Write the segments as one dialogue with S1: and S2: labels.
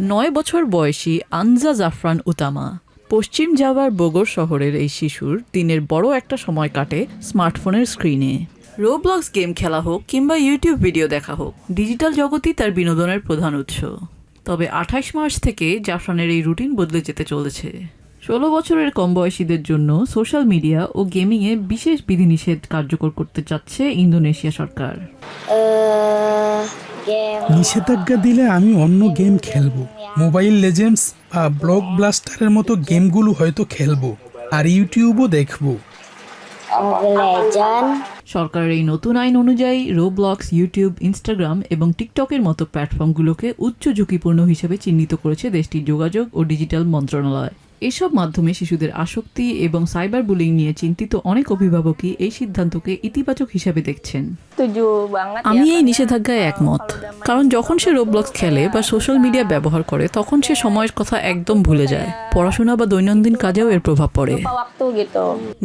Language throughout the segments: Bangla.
S1: 9 বছর বয়সী আনজা জাফরান উতামা। পশ্চিম জাভার বগর শহরের এই শিশুর দিনের বড় একটা সময় কাটে স্মার্টফোনের স্ক্রিনে। রোবলক্স গেম খেলা হোক কিংবা ইউটিউব ভিডিও দেখা হোক, ডিজিটাল জগতই তার বিনোদনের প্রধান উৎস। তবে 28 মার্চ থেকে জাফরানের এই রুটিন বদলে যেতে চলেছে। 16 বছরের কম বয়সীদের জন্য সোশ্যাল মিডিয়া ও গেমিংয়ে বিশেষ বিধিনিষেধ কার্যকর করতে চাচ্ছে ইন্দোনেশিয়া সরকার।
S2: নিষেধাজ্ঞা দিলে আমি অন্য গেম খেলবো, মোবাইল লেজেন্ডস বা ব্লক ব্লাস্টারের মতো গেমগুলো হয়তো খেলবো, আর ইউটিউবও দেখবো।
S1: সরকারের এই নতুন আইন অনুযায়ী রোবলক্স, ইউটিউব, ইনস্টাগ্রাম এবং টিকটকের মতো প্ল্যাটফর্মগুলোকে উচ্চ ঝুঁকিপূর্ণ হিসেবে চিহ্নিত করেছে দেশটির যোগাযোগ ও ডিজিটাল মন্ত্রণালয়। এসব মাধ্যমে শিশুদের আসক্তি এবং সাইবার বুলিং নিয়ে চিন্তিত অনেক অভিভাবকই এই সিদ্ধান্তকে ইতিবাচক হিসেবে দেখছেন। আমি এই নিষেধাজ্ঞায় একমত, কারণ যখন সে রোবলক্স খেলে বা সোশ্যাল মিডিয়া ব্যবহার করে তখন সে সময়ের কথা একদম ভুলে যায়। পড়াশোনা বা দৈনন্দিন কাজেও এর প্রভাব পড়ে।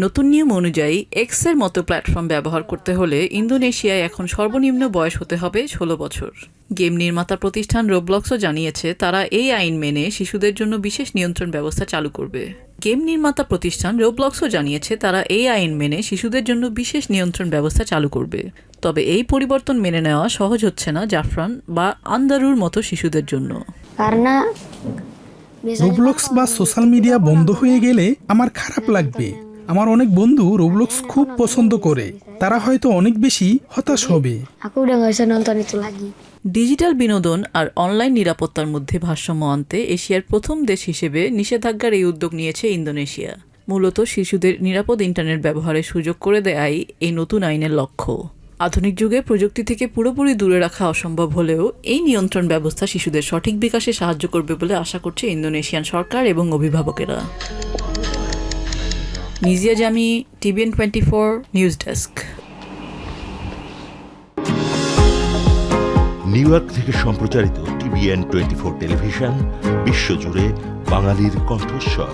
S1: নতুন নিয়ম অনুযায়ী এক্সের মতো প্ল্যাটফর্ম ব্যবহার করতে হলে ইন্দোনেশিয়ায় এখন সর্বনিম্ন বয়স হতে হবে 16 বছর। গেম নির্মাতা প্রতিষ্ঠান রোবলক্সও জানিয়েছে তারা এই আইন মেনে শিশুদের জন্য বিশেষ নিয়ন্ত্রণ ব্যবস্থা চালু করবে। গেম নির্মাতা প্রতিষ্ঠান রোবলক্সও জানিয়েছে তারা এই আইন মেনে শিশুদের জন্য বিশেষ নিয়ন্ত্রণ ব্যবস্থা চালু করবে। তবে এই পরিবর্তন মেনে নেওয়া সহজ হচ্ছে না জাফরান বা আন্দারুর মতো শিশুদের জন্য।
S2: রোবলক্স বা সোশ্যাল মিডিয়া বন্ধ হয়ে গেলে আমার খারাপ লাগবে। আমার অনেক বন্ধু রোবলক্স খুব পছন্দ করে, তারা হয়তো অনেক বেশি হতাশ হবে।
S1: ডিজিটাল বিনোদন আর অনলাইন নিরাপত্তার মধ্যে ভারসাম্য আনতে এশিয়ার প্রথম দেশ হিসেবে নিষেধাজ্ঞার এই উদ্যোগ নিয়েছে ইন্দোনেশিয়া। মূলত শিশুদের নিরাপদ ইন্টারনেট ব্যবহারের সুযোগ করে দেয়াই এই নতুন আইনের লক্ষ্য। আধুনিক যুগে প্রযুক্তি থেকে পুরোপুরি দূরে রাখা অসম্ভব হলেও এই নিয়ন্ত্রণ ব্যবস্থা শিশুদের সঠিক বিকাশে সাহায্য করবে বলে আশা করছে ইন্দোনেশিয়ান সরকার এবং অভিভাবকেরা। নিজিয়া জামি, TVN 24 news desk.
S3: New York থেকে সম্প্রচারিত TVN 24 টেলিভিশন বিশ্বজুড়ে বাঙালির কণ্ঠস্বর।